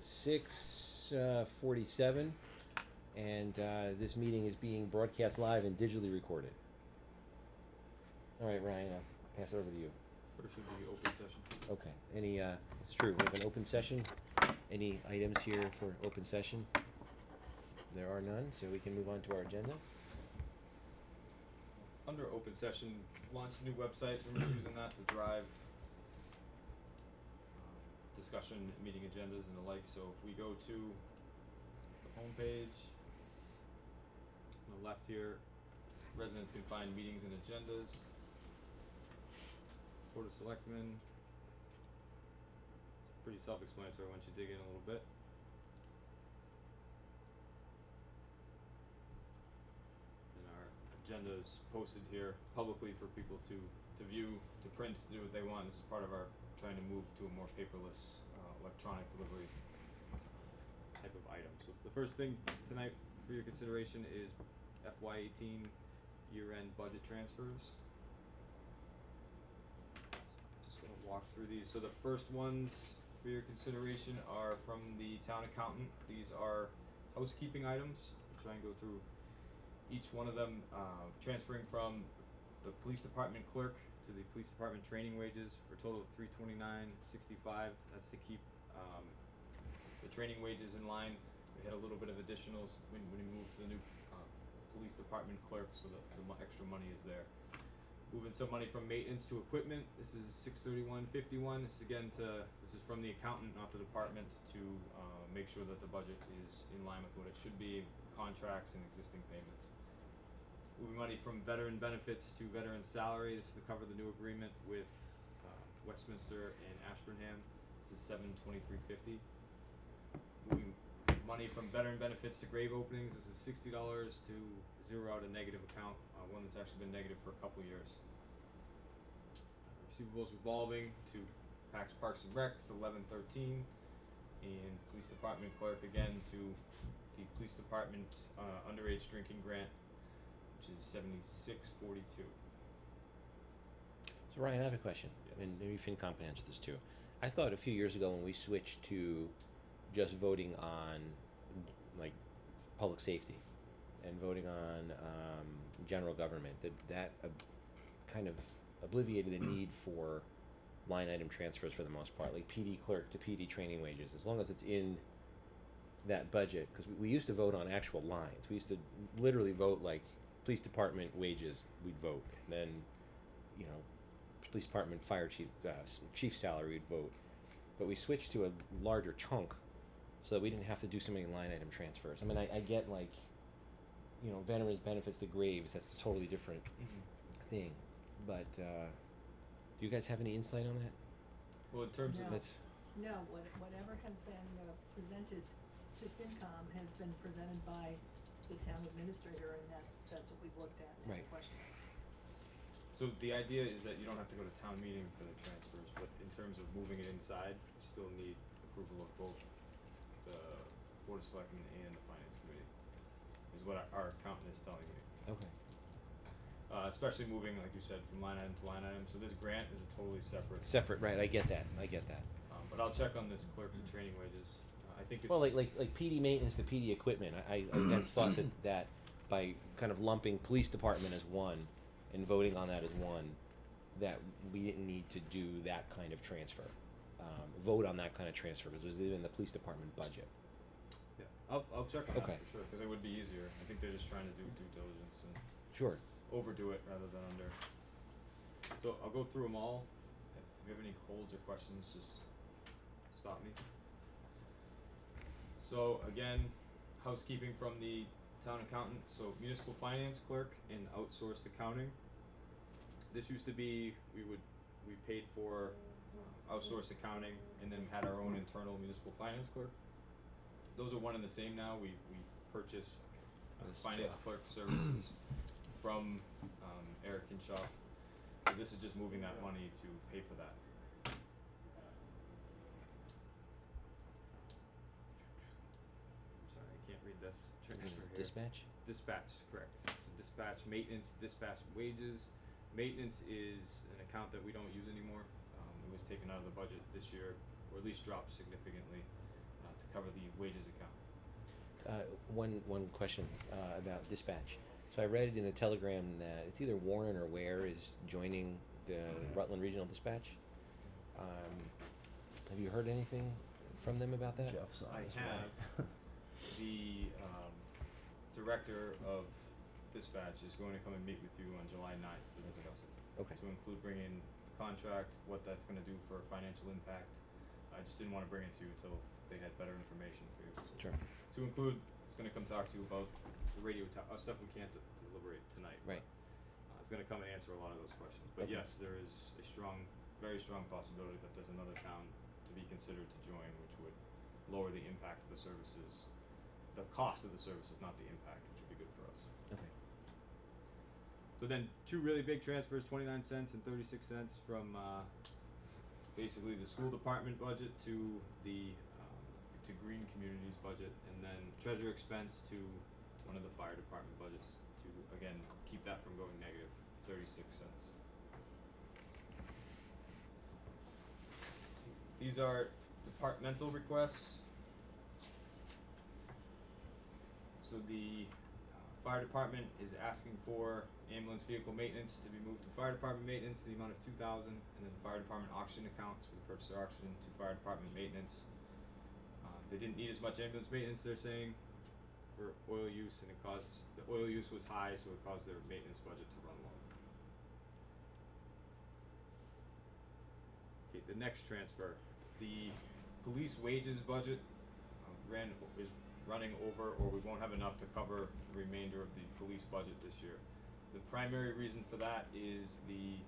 6:47, and this meeting is being broadcast live and digitally recorded. All right, Ryan, I'll pass it over to you. First would be open session. Okay. It's true, we have an open session. Any items here for open session? There are none, so we can move on to our agenda. Under open session, launched a new website, and we're using that to drive discussion, meeting agendas, and the like. So if we go to the homepage, on the left here, residents can find meetings and agendas. Board of Selectmen. It's pretty self-explanatory once you dig in a little bit. And our agenda is posted here publicly for people to view, to print, to do what they want. This is part of our trying to move to a more paperless electronic delivery type of item. So the first thing tonight for your consideration is FY18 year-end budget transfers. Just gonna walk through these. So the first ones for your consideration are from the town accountant. These are housekeeping items. I'll try and go through each one of them. Transferring from the police department clerk to the police department training wages for a total of $329.65. That's to keep the training wages in line. We had a little bit of additionals when we moved to the new police department clerk, so the extra money is there. Moving some money from maintenance to equipment. This is $631.51. This is from the accountant, not the department, to make sure that the budget is in line with what it should be, contracts and existing payments. Moving money from veteran benefits to veteran salary. This is to cover the new agreement with Westminster and Ashburnham. This is $723.50. Moving money from veteran benefits to grave openings. This is $60 to zero out a negative account, one that's actually been negative for a couple years. Receivables revolving to Pax Parks and Rec, it's $1113, and police department clerk again to the police department underage drinking grant, which is $76.42. So Ryan, I have a question, Yes. and maybe FinCom can answer this too. I thought a few years ago when we switched to just voting on like public safety and voting on general government, that kind of obliviated the need for line item transfers for the most part, like PD clerk to PD training wages, as long as it's in that budget. Because we used to vote on actual lines. We used to literally vote like police department wages, we'd vote. And then, police department fire chief salary, we'd vote. But we switched to a larger chunk so that we didn't have to do so many line item transfers. I mean, I get like, veterans benefits to graves, that's a totally different thing. But do you guys have any insight on that? Well, in terms of No, whatever has been presented to FinCom has been presented by the town administrator, and that's what we've looked at and Right. questioned. So the idea is that you don't have to go to town meeting for the transfers, but in terms of moving it inside, you still need approval of both the Board of Selectmen and the Finance Committee, is what our accountant is telling me. Okay. Especially moving, like you said, from line item to line item. So this grant is a totally separate. Separate, right? I get that. But I'll check on this clerk and training wages. I think it's. Well, like PD maintenance to PD equipment. I again thought that by kind of lumping police department as one and voting on that as one, that we didn't need to do that kind of transfer, vote on that kind of transfer, because it was in the police department budget. Yeah, I'll check on Okay. that for sure, because it would be easier. I think they're just trying to do due diligence and Sure. overdo it rather than under. So I'll go through them all. If you have any holds or questions, just stop me. So again, housekeeping from the town accountant. So municipal finance clerk and outsourced accounting. This used to be, we paid for outsourced accounting and then had our own internal municipal finance clerk. Those are one and the same now. We purchase finance clerk services from Eric Kinshaw. So this is just moving that money to pay for that. I'm sorry, I can't read this. Transfer here. Dispatch? Dispatch, correct. So dispatch maintenance, dispatch wages. Maintenance is an account that we don't use anymore. It was taken out of the budget this year, or at least dropped significantly to cover wages account. One question about dispatch. So I read in the telegram that it's either Warren or Ware is joining the Rutland Regional Dispatch. Have you heard anything from them about that? Jeff's on I his have. way. The director of dispatch is going to come and meet with you on July 9th to discuss it. Okay. To include bringing the contract, what that's gonna do for financial impact. I just didn't wanna bring it to you until they had better information for you. So Sure. to include, it's gonna come talk to you about the stuff we can't deliberate tonight. Right. It's gonna come and answer a lot of those questions. But Okay. yes, there is a very strong possibility that there's another town to be considered to join, which would lower the impact of the services, the cost of the services, not the impact, which would be good for us. Okay. So then, two really big transfers, 29 cents and 36 cents from basically the school department budget to the to Green Communities budget, and then treasurer expense to one of the fire department budgets to again keep that from going negative, 36 cents. These are departmental requests. So the fire department is asking for ambulance vehicle maintenance to be moved to fire department maintenance to the amount of $2,000, and then the fire department auction accounts, we purchased our auction to fire department maintenance. They didn't need as much ambulance maintenance, they're saying, for oil use, and the oil use was high, so it caused their maintenance budget to run low. Okay, the next transfer, the police wages budget is running over, or we won't have enough to cover the remainder of the police budget this year. The primary reason for that is the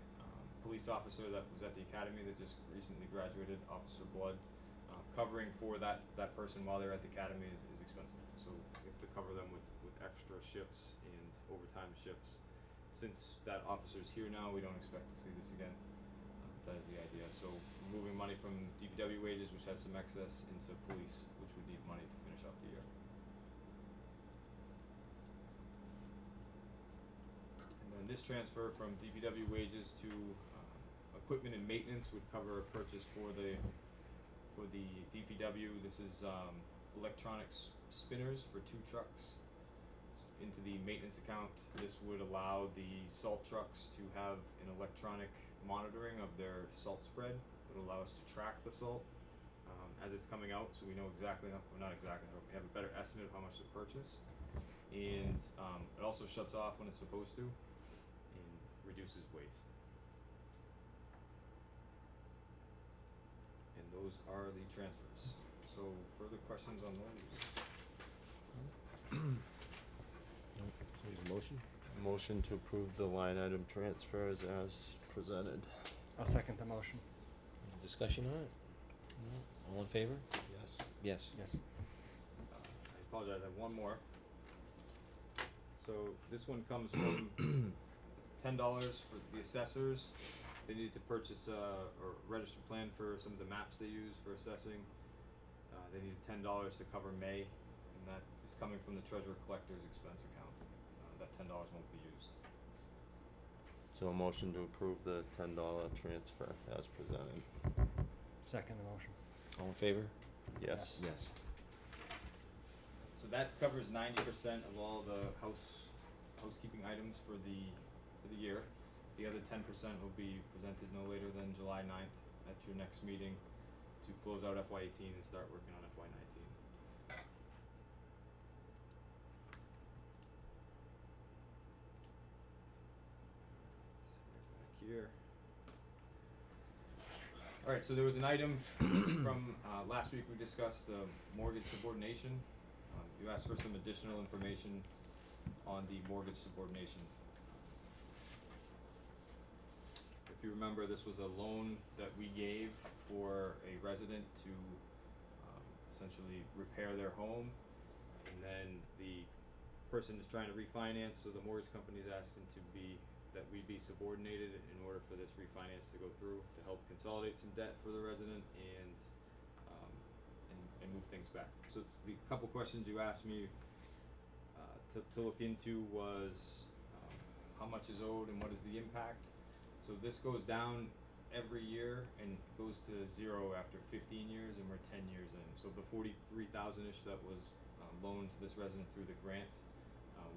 police officer that was at the academy that just recently graduated, Officer Blood. Covering for that person while they're at the academy is expensive, so we have to cover them with extra shifts and overtime shifts. Since that officer's here now, we don't expect to see this again. That is the idea. So moving money from DPW wages, which has some excess, into police, which would need money to finish out the year. And then this transfer from DPW wages to equipment and maintenance would cover a purchase for the DPW. This is electronics spinners for 2 trucks into the maintenance account. This would allow the salt trucks to have an electronic monitoring of their salt spread. It would allow us to track the salt as it's coming out, so we know exactly, not exactly, we have a better estimate of how much to purchase. And it also shuts off when it's supposed to and reduces waste. And those are the transfers. So further questions on those? Nope. So we have a motion? Motion to approve the line item transfers as presented. I'll second the motion. Any discussion on it? No? All in favor? Yes. Yes. Yes. I apologize, I have one more. So this one comes from, it's $10 for the assessors. They needed to purchase or register plan for some of the maps they use for assessing. They needed $10 to cover May, and that is coming from the treasurer collector's expense account. That $10 won't be used. So a motion to approve the $10 transfer as presented. Second the motion. All in favor? Yes. Yes. So that covers 90% of all the housekeeping items for the year. The other 10% will be presented no later than July 9th at your next meeting to close out FY18 and start working on FY19. Back here. Alright, so there was an item from last week we discussed the mortgage subordination. You asked for some additional information on the mortgage subordination. If you remember, this was a loan that we gave for a resident to essentially repair their home, and then the person is trying to refinance, so the mortgage company is asking that we be subordinated in order for this refinance to go through, to help consolidate some debt for the resident and move things back. So the couple questions you asked me to look into was how much is owed and what is the impact. So this goes down every year and goes to 0 after 15 years, and we're 10 years in. So the 43,000-ish that was loaned to this resident through the grant,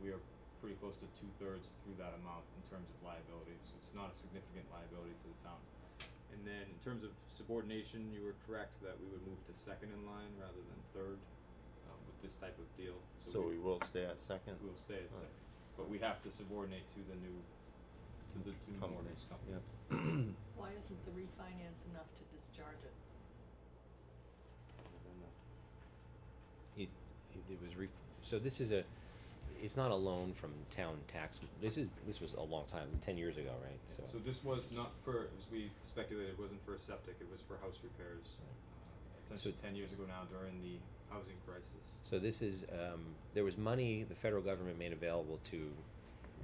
we are pretty close to 2/3 through that amount in terms of liability. So it's not a significant liability to the town. And then in terms of subordination, you were correct that we would move to second in line rather than third with this type of deal. So we will stay at second? We'll stay at Alright. second, but we have to subordinate to the new, to the two Company. mortgage company. Yep. Why isn't the refinance enough to discharge it? It was so this is it's not a loan from town tax, this was a long time, 10 years ago, right? So this was not for, as we speculated, it wasn't for a septic, it was for house repairs. Essentially 10 years ago now during the housing crisis. So this is, there was money the federal government made available to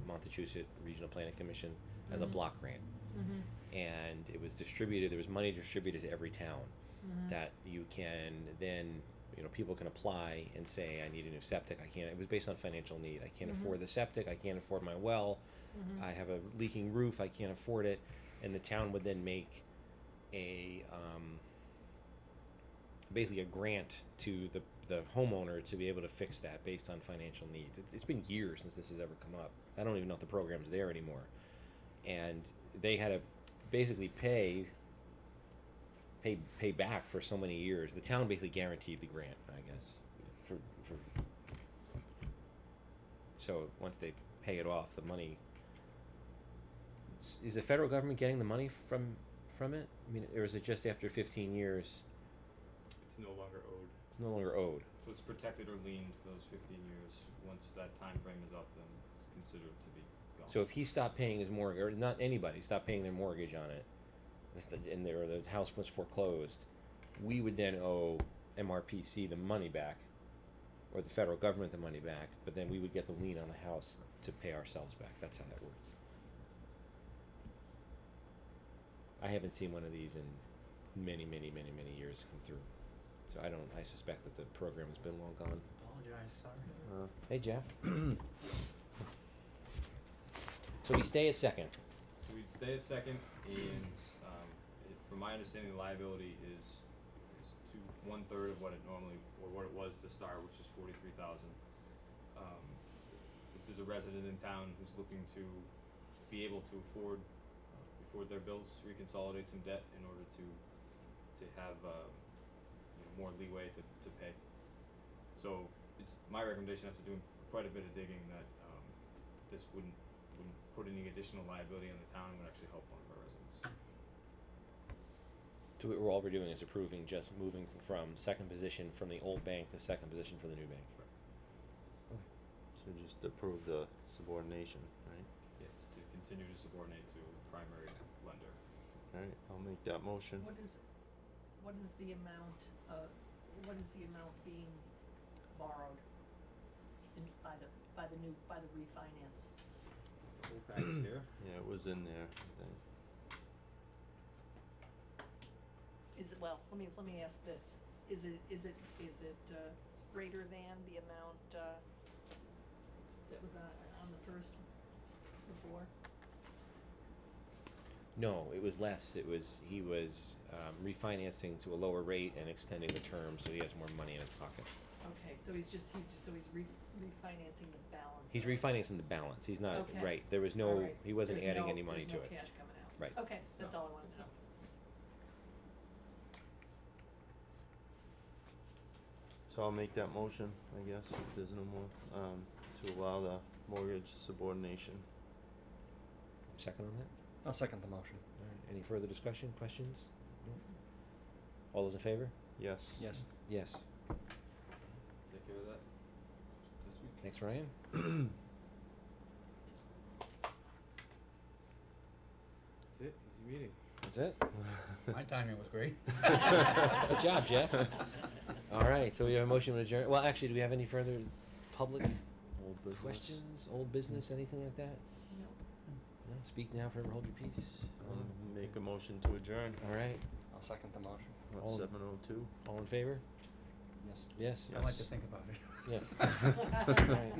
Montechusett Regional Planning Commission as a Mhm. block grant. Mm-hmm. And it was distributed, there was money distributed to every town Mm-hmm. that you can then, people can apply and say, I need a new septic, I can't, it was based on financial need, I can't Mhm. afford the septic, I can't afford my well, Mm-hmm. I have a leaking roof, I can't afford it, and the town would then make a, basically a grant to the homeowner to be able to fix that based on financial needs. It's been years since this has ever come up. I don't even know if the program's there anymore. And they had to basically pay back for so many years. The town basically guaranteed the grant, I guess, for so once they pay it off, the money is the federal government getting the money from it? I mean, or is it just after 15 years It's no longer owed. it's no longer owed? So it's protected or liened for those 15 years. Once that time frame is up, then it's considered to be gone. So if he stopped paying his mortgage, or not anybody stopped paying their mortgage on it, and the house was foreclosed, we would then owe MRPC the money back, or the federal government the money back, but then we would get the lien on the house to pay ourselves back. That's how that worked. I haven't seen one of these in many, many, many, many years come through. So I suspect that the program has been long gone. Apologize, sorry. Hey, Jeff. So we stay at second. So we'd stay at second, and from my understanding, the liability is to 1/3 of what it normally, or what it was to start, which is 43,000. This is a resident in town who's looking to be able to afford their bills, reconsolidate some debt in order to have more leeway to pay. So it's my recommendation, after doing quite a bit of digging, that this wouldn't put any additional liability on the town, and would actually help one of our residents. So all we're doing is approving just moving from second position from the old bank to second position for the new bank. Correct. So just approve the subordination, right? Yes, to continue to subordinate to a primary lender. Alright, I'll make that motion. What is the amount being borrowed by the refinance? The whole package here. Yeah, it was in there, I think. Is it, well, let me ask this, is it greater than the amount, that was on the first before? No, it was less. He was refinancing to a lower rate and extending the term, so he has more money in his pocket. Okay, so he's refinancing the balance. He's refinancing the balance. He's not Okay. right. There was no. Alright. He wasn't There's adding no- any money to there's it. no cash coming out. Right. Okay, that's all I wanted to know. So I'll make that motion, I guess, if there's no more, to allow the mortgage subordination. Second on that. I'll second the motion. All right. Any further discussion? Questions? No? All those in favor? Yes. Yes. Yes. Take care of that this week. Thanks, Ryan. That's it. Easy meeting. That's it. My timing was great. Good job, Jeff. All right. So we have a motion to adjourn. Well, actually, do we have any further public Old business. questions? Old business? Anything like that? No. No? Speak now, forever hold your peace. Make a motion to adjourn All right. I'll second the motion. at All- 7:02. All in favor? Yes. Yes. I like to think about it. Yes. All right.